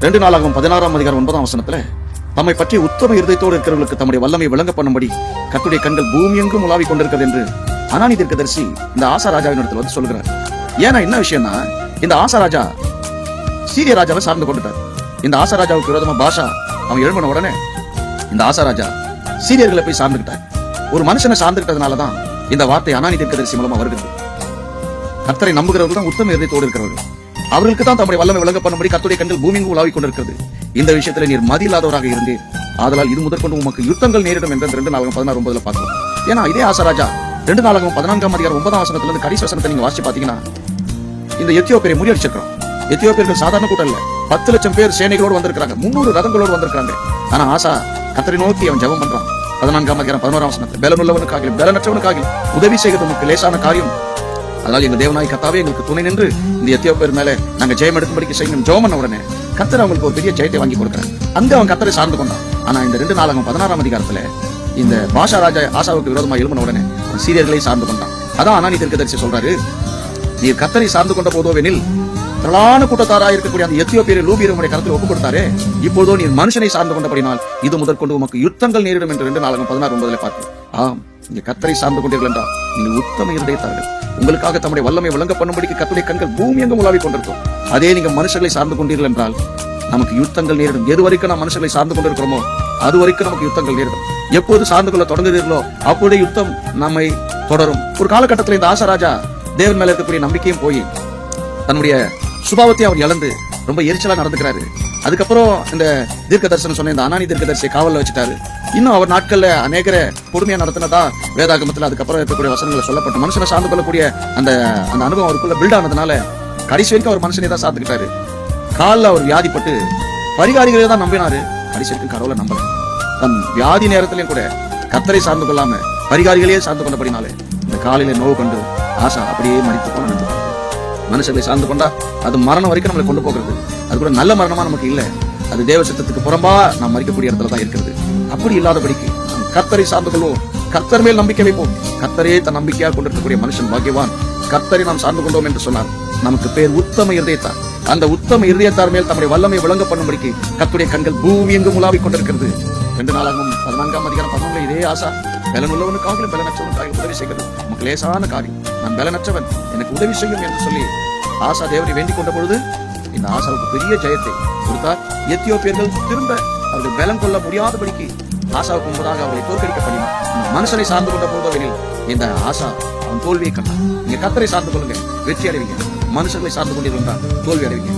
2 நாளாகவும் 16ஆம் அதிகாரம் 9ஆம் வசனத்துல தம்மை பற்றி உத்தம இருதயத்தோடு இருக்கிறவர்களுக்கு தம்முடைய வல்லமை விளங்க பண்ணும்படி கர்த்தருடைய கண்கள் பூமி எங்கும் உலாவிக் கொண்டிருக்கிறது என்று அனானி தீர்க்கதரிசி இந்த ஆசா ராஜாவின் இடத்துல வந்து சொல்லுகிறார். ஏன்னா என்ன விஷயம்னா, இந்த ஆசா ராஜா சீரிய ராஜாவை சார்ந்து கொண்டுட்டார். இந்த ஆசா ராஜாவுக்கு விரோதமா பாஷா அவன் எழும்பின உடனே இந்த ஆசா ராஜா சீரியர்களை போய் சார்ந்துகிட்டார். ஒரு மனுஷனை சார்ந்துகிட்டதுனாலதான் இந்த வார்த்தை அனானி தீர்க்கதரிசி மூலமா வருகிறது. கர்த்தரை நம்புகிறவர்கள் தான் உத்தம இருதயத்தோடு இருக்கிறவர்கள். அவர்களுக்கு தான் தம்முடைய வல்லமை விளங்க பண்ணும்படி கர்த்தருடைய கண்கள் பூமியெங்கும் உலாவிக் கொண்டிருக்கிறது. இந்த விஷயத்துல நீர் மதி இல்லாதவராக இருந்தீர், ஆதலால் இது முதற்கொண்டு உமக்கு யுத்தங்கள் நேரிடும் என்று 2 நாளாகவும் 16:9 பார்க்கிறோம். ஏன்னா இதே ஆசா ராஜா 2 நாளாகவும் 14ஆம் அதிகாரம் 9ஆம் வசனத்துல இருந்து கடைசி வசனத்தை நீங்க வாசிச்சு பாத்தீங்கன்னா, இந்த எத்தியோப்பியரை முறியடிச்சிருக்கிறோம். எத்தியோப்பியர்கள் சாதாரண கூட்டம் இல்ல, 10 லட்சம் பேர் சேனைகளோடு வந்திருக்காங்க, 300 ரதங்களோடு வந்திருக்காங்க. ஆனா ஆசா கர்த்தரை நோக்கி அவன் ஜெபம் பண்றான். 14ஆம் அதிகாரம் 11ஆம் வசனத்துல பலனுள்ளவனுக்காக பலனற்றவனுக்காக உதவி செய்கிறது நமக்கு லேசான காரியம், அதனால எங்க தேவனாய் கர்த்தாவே எங்களுக்கு துணை நின்று இந்த எத்தியோப்பியர் மேல நாங்க ஜெயம் எடுக்கும்படிக்கு செய்யணும் ஜெபம் பண்ண உடனே கர்த்தர் அவங்களுக்கு ஒரு பெரிய ஜெயத்தை வாங்கி கொடுக்கிறார். அங்க அவன் கர்த்தரை சார்ந்து கொண்டான். ஆனா இந்த 2 நாளாகவும் 16ஆம் அதிகாரத்துல இந்த பாஷா ராஜா ஆசாவுக்கு விரோதமா எழும்பின உடனே சீரியர்களை சார்ந்து கொண்டான். அதான் அனானி தீர்க்கதரிசி சொல்றாரு, நீர் கர்த்தரை சார்ந்து கொண்ட போதோவெனில் திரளான கூட்டத்தாராக இருக்கக்கூடிய அந்த எத்தியோப்பியரை லூபியர் உடைய கருத்தில் ஒப்புக் கொடுத்தாரே, இப்போதோ நீர் மனுஷனை சார்ந்து கொண்டபடினால் இது முதற்கொண்டு உமக்கு யுத்தங்கள் நேரிடும் என்று 2 நாளாகவும் 16:9 பார்க்கிறோம். ஆம், நீங்க கர்த்தரை சார்ந்து கொண்டீர்கள் என்றால் நீங்கள் உத்தம இருதயத்தார்கள். உங்களுக்காக தம்முடைய வல்லமை விளங்க பண்ணும்படிக்கு கர்த்தருடைய கண்கள் பூமி எங்கும் உலாவிக் கொண்டிருக்கும். அதே நீங்க மனுஷர்களை சார்ந்து கொண்டீர்கள் என்றால் நமக்கு யுத்தங்கள் நேரிடும். எது வரைக்கும் நாம் மனுஷர்களை சார்ந்து கொண்டிருக்கிறோமோ அது வரைக்கும் நமக்கு யுத்தங்கள் நேரிடும். எப்போது சார்ந்து கொள்ள தொடங்குகிறீர்களோ அப்போதே யுத்தம் நம்மை தொடரும். ஒரு காலகட்டத்தில் இந்த ஆசா ராஜா தேவன் மேல இருக்கக்கூடிய நம்பிக்கையும் போய் தன்னுடைய சுபாவத்தை அவர் இழந்து ரொம்ப எரிச்சலா நடந்துக்கிறாரு. அதுக்கப்புறம் இந்த தீர்க்க தரிசனம் சொன்ன இந்த அனானி தீர்க்கதரிசியை காவல்ல வச்சுட்டாரு. இன்னும் அவர் நாட்கள்ல அநேகர கொடுமையா நடத்தினதா வேதாகமத்துல அதுக்கப்புறம் இருக்கக்கூடிய வசனங்களை சொல்லப்பட்ட மனுஷனை சார்ந்து கொள்ளக்கூடிய அந்த அனுபவம் அவருக்குள்ள பில்ட் ஆனதுனால கடைசி வரைக்கும் அவர் மனுஷனை தான் சார்ந்துக்கிட்டாரு. காலில் அவர் வியாதிப்பட்டு பரிகாரிகளை தான் நம்பினாரு, கடைசி வரைக்கும் கடவுளை நம்பல. தன் வியாதி நேரத்திலையும் கூட கர்த்தரை சார்ந்து கொள்ளாம பரிகாரிகளையே சார்ந்து கொண்டபடினாலே இந்த காலையில நோவு கொண்டு ஆசா அப்படியே மறித்து போன. மனுஷர்களை சார்ந்து கொண்டா அது மரணம் வரைக்கும் நம்மளை கொண்டு போகிறது. அது கூட நல்ல மரணமா நமக்கு இல்ல, அது தேவ சித்தத்துக்கு புறம்பா நாம் மறிக்கக்கூடிய இடத்துல தான் இருக்கிறது. அப்படி இல்லாதபடிக்கு கர்த்தரை சார்ந்து கொள்வோம், கர்த்தர் மேல் நம்பிக்கை வைப்போம். கர்த்தரே தன் நம்பிக்கையாக கொண்டிருக்கக்கூடிய மனுஷன் பாக்கியவான். கர்த்தரை நாம் சார்ந்து கொண்டோம் என்று சொன்னார். நமக்கு பேர் உத்தம இருதயத்தார். அந்த உத்தம இருதயத்தார் மேல் தம்முடைய வல்லமை விளங்க பண்ணும்படிக்கு கர்த்தருடைய கண்கள் பூமி எங்கும் உலாவிக் கொண்டிருக்கிறது. 2 நாளாகவும் 14ஆம் அதிகாரம் 11 இதே ஆசா பலன் உள்ளவனுக்காக பலனற்றவனுக்காக உதவி செய்கிறது நமக்கு லேசான காரியம். நான் பலனற்றவன், எனக்கு உதவி செய்யும் என்று சொல்லி ஆசா தேவனை வேண்டிக் கொண்ட பொழுது இந்த ஆசாவுக்கு பெரிய ஜெயத்தை கொடுத்தார். எத்தியோப்பியர்கள் திரும்ப அவர்கள் பலம் கொள்ள முடியாதபடிக்கு ஆசாவுக்கு முன்பதாக அவரை தோற்கடிக்க பண்ணினார். மனுஷனை சார்ந்து கொண்ட போதவெனில் இந்த ஆசா அவன் தோல்வியை கண்டான். நீங்க கர்த்தரை சார்ந்து கொள்ளுங்க, வெற்றி அடைவீங்க. மனுஷர்களை சார்ந்து கொண்டிருந்தால் தோல்வி அடைவீங்க.